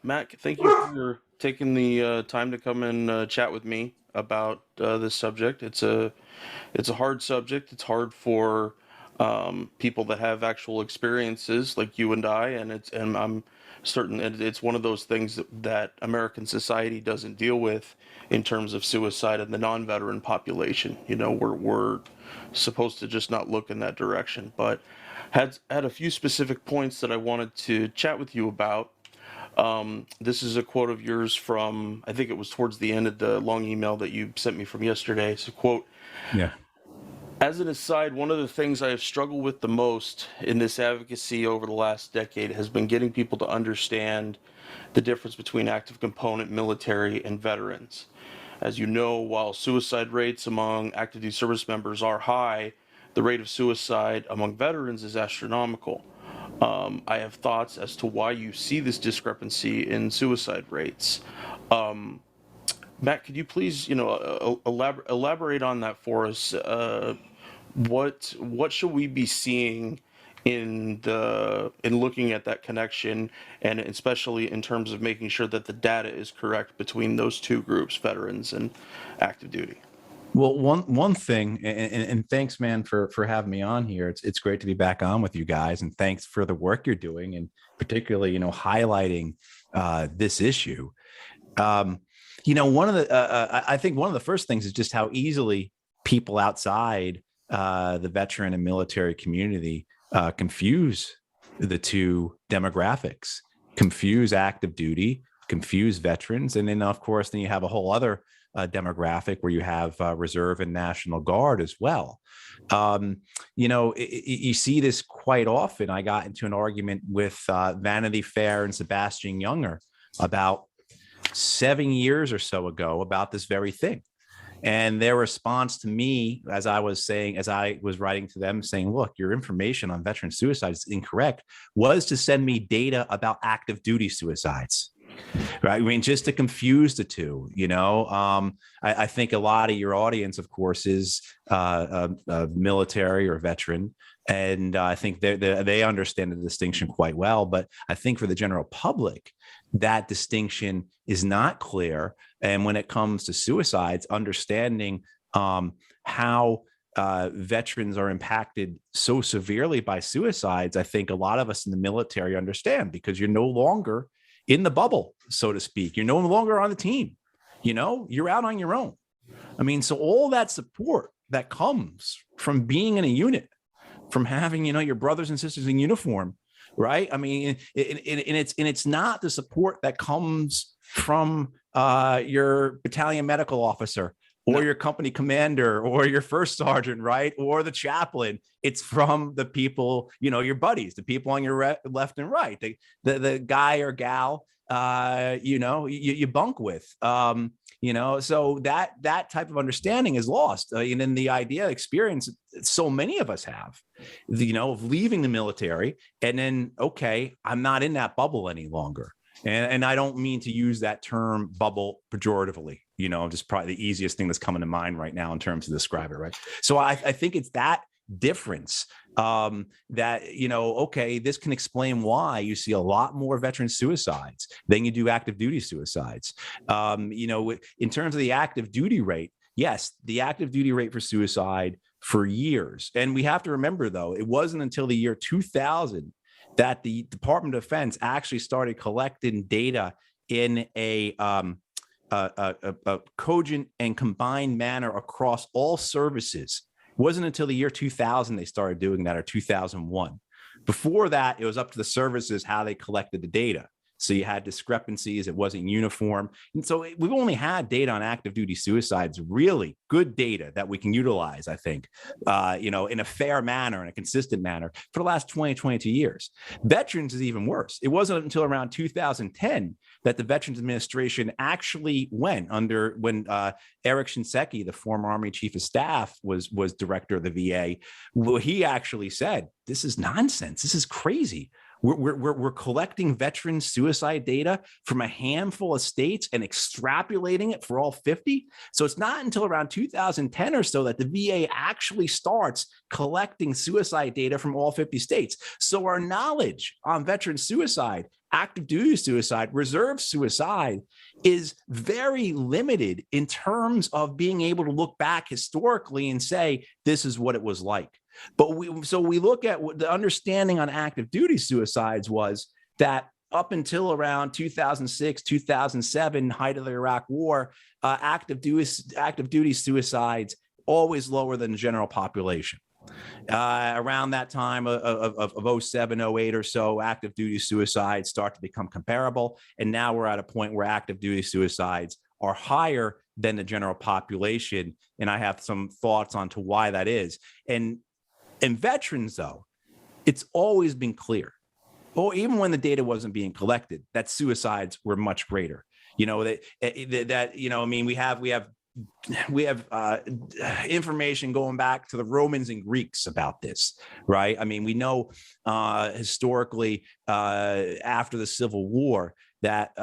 Matt, thank you for taking the time to come and chat with me about this subject. It's a hard subject. It's hard for people that have actual experiences like you and I, and I'm certain it's one of those things that American society doesn't deal with in terms of suicide in the non-veteran population. You know, we're supposed to just not look in that direction, but had a few specific points that I wanted to chat with you about. This is a quote of yours from, I think it was towards the end of the long email that you sent me from yesterday. It's a quote: Yeah. as an aside, one of the things I have struggled with the most in this advocacy over the last decade has been getting people to understand the difference between active component military and veterans. As you know, while suicide rates among active duty service members are high, the rate of suicide among veterans is astronomical. I have thoughts as to why you see this discrepancy in suicide rates. Um, Matt, could you please, elaborate on that for us? What should we be seeing in looking at that connection, and especially in terms of making sure that the data is correct between those two groups, veterans and active duty? Well, one thing, and thanks, man, for having me on here. It's great to be back on with you guys, and thanks for the work you're doing, and particularly, highlighting this issue. Um, one of the I think one of the first things is just how easily people outside the veteran and military community confuse the two demographics, confuse active duty, confuse veterans, and then of course then you have a whole other demographic where you have reserve and National Guard as well. You see this quite often. I got into an argument with Vanity Fair and Sebastian Younger about 7 years or so ago about this very thing. And their response to me, as I was writing to them saying, look, your information on veteran suicide is incorrect, was to send me data about active duty suicides. Right. I mean, just to confuse the two, I think a lot of your audience, of course, is military or veteran. And I think they understand the distinction quite well. But I think for the general public, that distinction is not clear. And when it comes to suicides, understanding how veterans are impacted so severely by suicides, I think a lot of us in the military understand, because you're no longer in the bubble, so to speak. You're no longer on the team. You're out on your own. I mean, so all that support that comes from being in a unit, from having, your brothers and sisters in uniform, right? I mean, it's not the support that comes from your battalion medical officer or No. your company commander or your first sergeant, right? Or the chaplain. It's from the people, your buddies, the people on your left and right, the guy or gal, you bunk with, so that type of understanding is lost. And then the idea experience so many of us have, of leaving the military and then, okay, I'm not in that bubble any longer. And I don't mean to use that term bubble pejoratively, just probably the easiest thing that's coming to mind right now in terms of describe it, right? So I think it's that difference that, okay, this can explain why you see a lot more veteran suicides than you do active duty suicides. In terms of the active duty rate, yes, the active duty rate for suicide for years. And we have to remember, though, it wasn't until the year 2000 that the Department of Defense actually started collecting data in a cogent and combined manner across all services. It wasn't until the year 2000 they started doing that, or 2001. Before that, it was up to the services how they collected the data. So you had discrepancies. It wasn't uniform. And so we've only had data on active duty suicides, really good data that we can utilize, I think, in a fair manner, in a consistent manner for the last 20, 22 years. Veterans is even worse. It wasn't until around 2010 that the Veterans Administration actually went under, when Eric Shinseki, the former Army Chief of Staff, was director of the VA. Well, he actually said, this is nonsense. This is crazy. We're collecting veteran suicide data from a handful of states and extrapolating it for all 50. So it's not until around 2010 or so that the VA actually starts collecting suicide data from all 50 states. So our knowledge on veteran suicide, active duty suicide, reserve suicide is very limited in terms of being able to look back historically and say, this is what it was like. But we look at what the understanding on active duty suicides was that up until around 2006, 2007, height of the Iraq War, active duty suicides always lower than the general population. Around that time of 07, 08 or so, active duty suicides start to become comparable. And now we're at a point where active duty suicides are higher than the general population. And I have some thoughts on to why that is. And veterans, though, it's always been clear, even when the data wasn't being collected, that suicides were much greater. We have information going back to the Romans and Greeks about this, right? I mean, we know historically after the Civil War that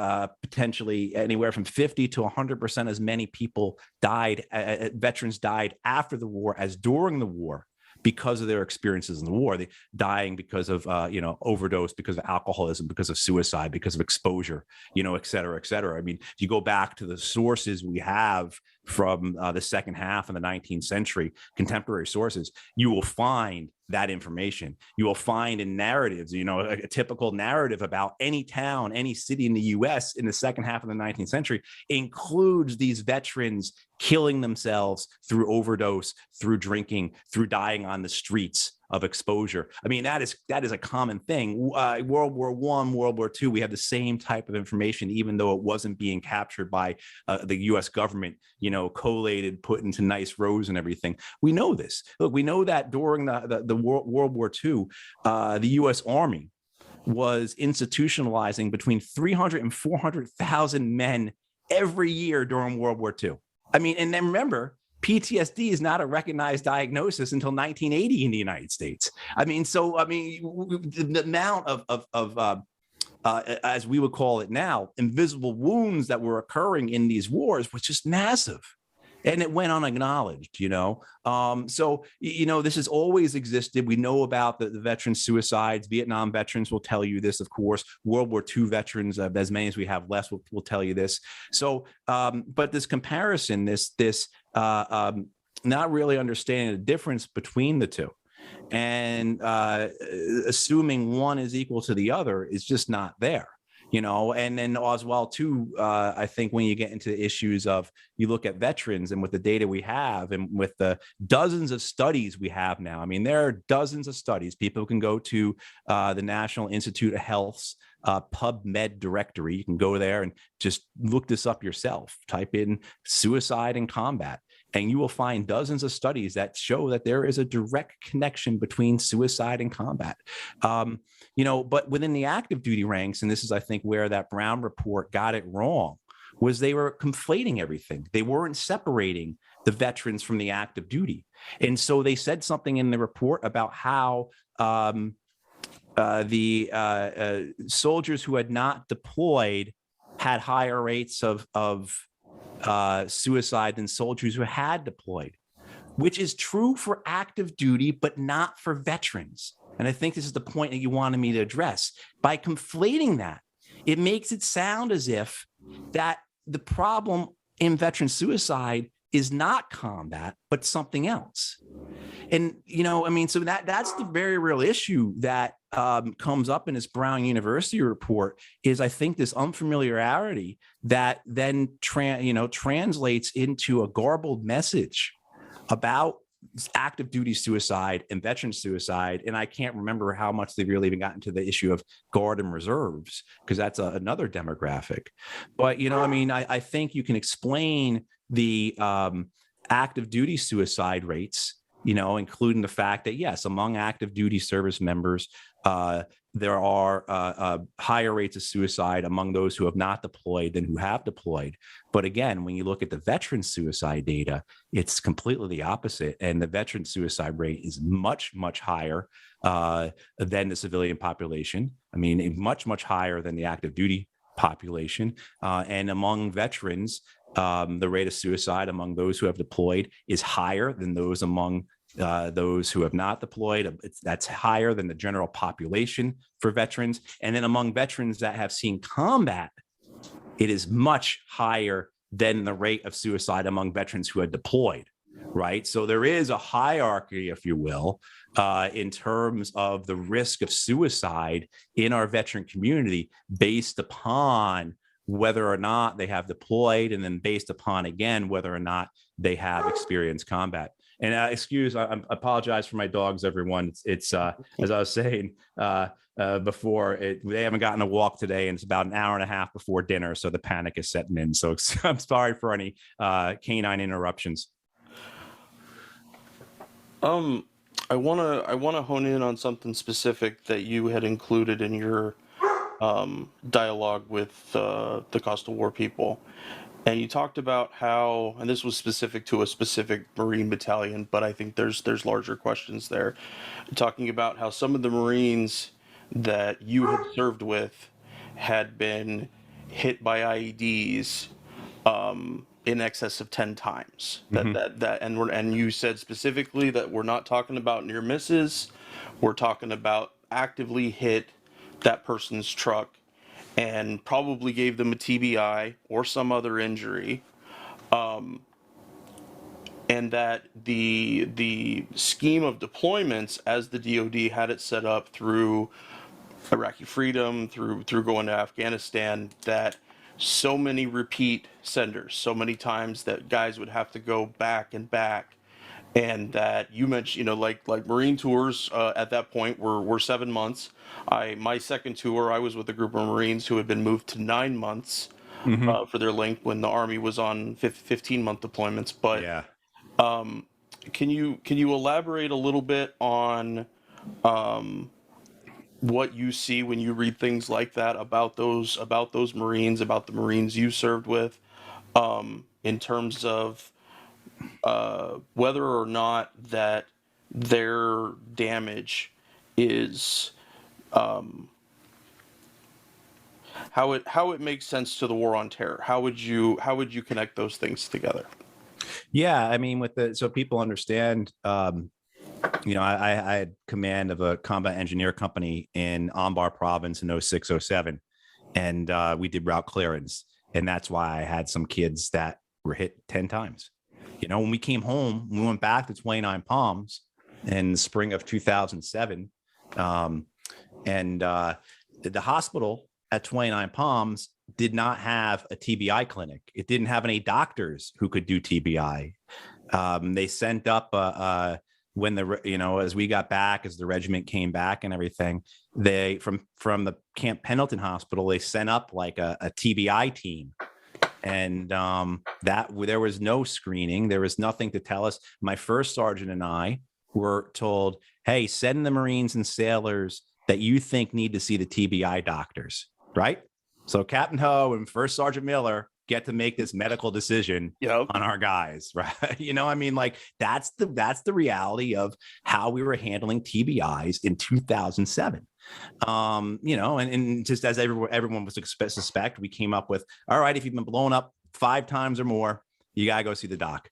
potentially anywhere from 50 to 100% as many people died, veterans died after the war as during the war, because of their experiences in the war. They dying because of overdose, because of alcoholism, because of suicide, because of exposure, et cetera, et cetera. I mean, if you go back to the sources we have from the second half of the 19th century, contemporary sources, you will find that information. You will find in narratives, a typical narrative about any town, any city in the US in the second half of the 19th century includes these veterans killing themselves through overdose, through drinking, through dying on the streets of exposure. I mean, that is a common thing. World War I, World War II, we have the same type of information, even though it wasn't being captured by the US government, collated, put into nice rows and everything. We know this. Look, we know that during the World War II, the US Army was institutionalizing between 300 and 400,000 men every year during World War II. I mean, and then remember, PTSD is not a recognized diagnosis until 1980 in the United States. I mean, the amount of as we would call it now, invisible wounds that were occurring in these wars was just massive. And it went unacknowledged, this has always existed. We know about the veteran suicides. Vietnam veterans will tell you this, of course. World War II veterans, as many as we have less, will tell you this. So, but this comparison, not really understanding the difference between the two, and assuming one is equal to the other is just not there. And then as well, too, I think when you get into the issues of, you look at veterans and with the data we have and with the dozens of studies we have now, I mean, there are dozens of studies. People can go to the National Institute of Health's PubMed directory. You can go there and just look this up yourself. Type in suicide in combat, and you will find dozens of studies that show that there is a direct connection between suicide and combat. But within the active duty ranks, and this is, I think, where that Brown report got it wrong, was they were conflating everything. They weren't separating the veterans from the active duty. And so they said something in the report about how the soldiers who had not deployed had higher rates of suicide than soldiers who had deployed, which is true for active duty, but not for veterans. And I think this is the point that you wanted me to address. By conflating that, it makes it sound as if that the problem in veteran suicide is not combat, but something else. And, so that's the very real issue that comes up in this Brown University report is, I think, this unfamiliarity that then translates into a garbled message about active duty suicide and veteran suicide. And I can't remember how much they've really even gotten to the issue of guard and reserves, because that's another demographic. But, I think you can explain the active duty suicide rates, including the fact that, yes, among active duty service members, there are higher rates of suicide among those who have not deployed than who have deployed. But again, when you look at the veteran suicide data, it's completely the opposite. And the veteran suicide rate is much, much higher than the civilian population. I mean, much, much higher than the active duty population. And among veterans, the rate of suicide among those who have deployed is higher than those among those who have not deployed. That's higher than the general population for veterans. And then among veterans that have seen combat, it is much higher than the rate of suicide among veterans who had deployed, right? So there is a hierarchy, if you will, in terms of the risk of suicide in our veteran community based upon whether or not they have deployed, and then based upon, again, whether or not they have experienced combat. And I apologize for my dogs, everyone. It's as I was saying before, they haven't gotten a walk today, and it's about an hour and a half before dinner, so the panic is setting in. So I'm sorry for any canine interruptions. I wanna hone in on something specific that you had included in your dialogue with the Coastal War people. And you talked about how, and this was specific to a specific Marine battalion, but I think there's larger questions there. Talking about how some of the Marines that you had served with had been hit by IEDs in excess of 10 times. And you said specifically that we're not talking about near misses, we're talking about actively hit that person's truck and probably gave them a TBI or some other injury, and that the scheme of deployments as the DoD had it set up through Iraqi freedom, through going to Afghanistan, that so many repeat senders, so many times that guys would have to go back and back, and that you mentioned, like Marine tours at that point were 7 months. My second tour, I was with a group of Marines who had been moved to 9 months for their length when the Army was on 15-month deployments. But Yeah. can you elaborate a little bit on what you see when you read things like that about those Marines, about the Marines you served with, in terms of whether or not that their damage is how it makes sense to the war on terror? How would you connect those things together? Yeah, I mean, so people understand, I had command of a combat engineer company in Anbar province in 06, 07, and we did route clearance. And that's why I had some kids that were hit 10 times. When we came home, we went back to 29 Palms in the spring of 2007. And the hospital at 29 Palms did not have a TBI clinic. It didn't have any doctors who could do TBI. They sent up when as we got back, as the regiment came back and everything, they from the Camp Pendleton Hospital, they sent up like a TBI team. And that there was no screening. There was nothing to tell us. My first sergeant and I were told, hey, send the Marines and sailors that you think need to see the TBI doctors, right? So Captain Ho and First Sergeant Miller get to make this medical decision Yep. on our guys, right? I mean, like that's the reality of how we were handling TBIs in 2007. And just as everyone was suspect, we came up with, all right, if you've been blown up 5 times or more, you gotta go see the doc.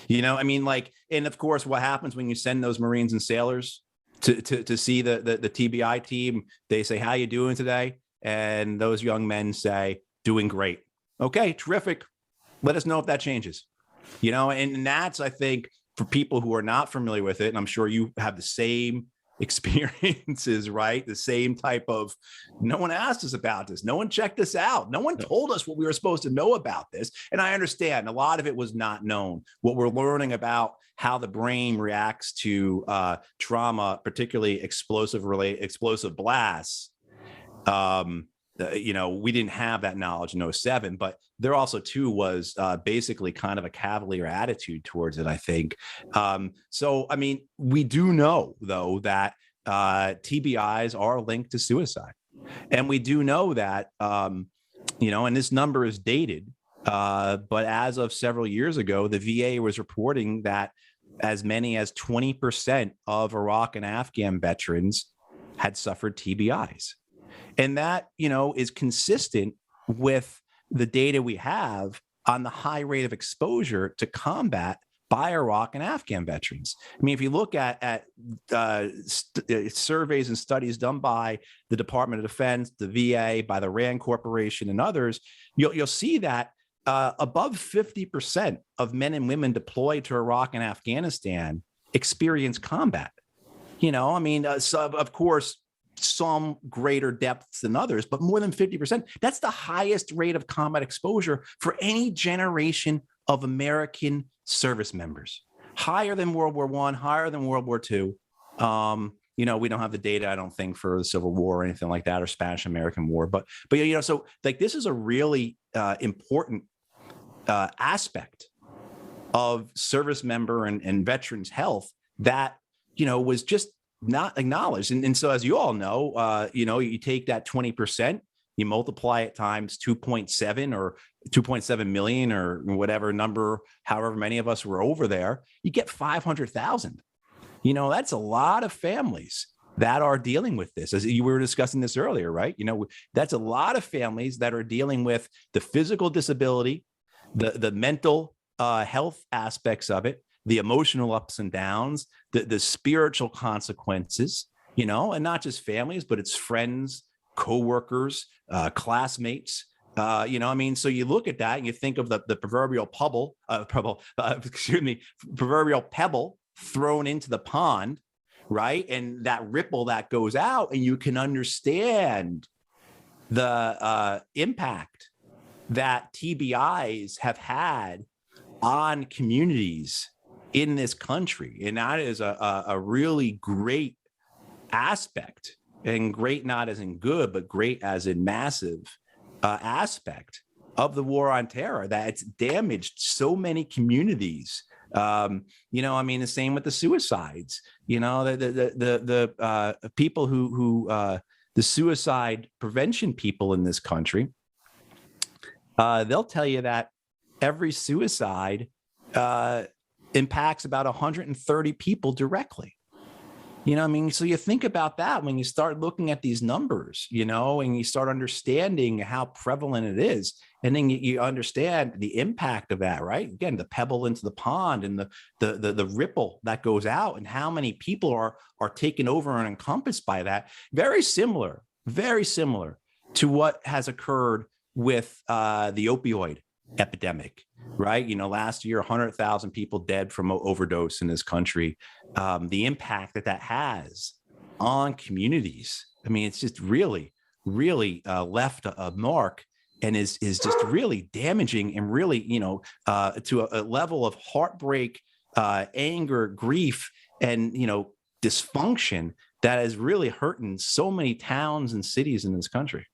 I mean, like, and of course, what happens when you send those Marines and sailors to see the TBI team? They say, how you doing today? And those young men say, doing great. Okay, terrific. Let us know if that changes. And that's, I think, for people who are not familiar with it, and I'm sure you have the same experiences, right? The same type of, no one asked us about this. No one checked us out. No one told us what we were supposed to know about this. And I understand a lot of it was not known. What we're learning about how the brain reacts to trauma, particularly explosive blasts, we didn't have that knowledge in 07, but there also too was basically kind of a cavalier attitude towards it, I think. So, I mean, we do know though that TBIs are linked to suicide, and we do know that, and this number is dated, but as of several years ago, the VA was reporting that as many as 20% of Iraq and Afghan veterans had suffered TBIs. And that, is consistent with the data we have on the high rate of exposure to combat by Iraq and Afghan veterans. I mean, if you look at surveys and studies done by the Department of Defense, the VA, by the RAND Corporation, and others, you'll see that above 50% of men and women deployed to Iraq and Afghanistan experience combat. So of course, some greater depths than others, but more than 50%. That's the highest rate of combat exposure for any generation of American service members. Higher than World War I, higher than World War II. We don't have the data, I don't think, for the Civil War or anything like that, or Spanish-American War. But so like this is a really important aspect of service member and veterans' health that was just not acknowledged. And so, as you all know, you take that 20%, you multiply it times 2.7 or 2.7 million or whatever number, however many of us were over there, you get 500,000. That's a lot of families that are dealing with this. As you were discussing this earlier, right? That's a lot of families that are dealing with the physical disability, the mental health aspects of it, the emotional ups and downs, the spiritual consequences, and not just families, but it's friends, coworkers, classmates. So you look at that and you think of the proverbial proverbial pebble thrown into the pond, right? And that ripple that goes out, and you can understand the impact that TBIs have had on communities in this country. And that is a really great aspect, and great not as in good, but great as in massive aspect of the war on terror, that it's damaged so many communities. The same with the suicides, the people who the suicide prevention people in this country, they'll tell you that every suicide impacts about 130 people directly. So you think about that when you start looking at these numbers, and you start understanding how prevalent it is. And then you understand the impact of that, right? Again, the pebble into the pond and the ripple that goes out, and how many people are taken over and encompassed by that. Very similar to what has occurred with the opioid epidemic, right? Last year, 100,000 people dead from overdose in this country. The impact that has on communities, it's just really, really left a mark, and is just really damaging, and really, to a level of heartbreak, anger, grief, and, dysfunction that is really hurting so many towns and cities in this country.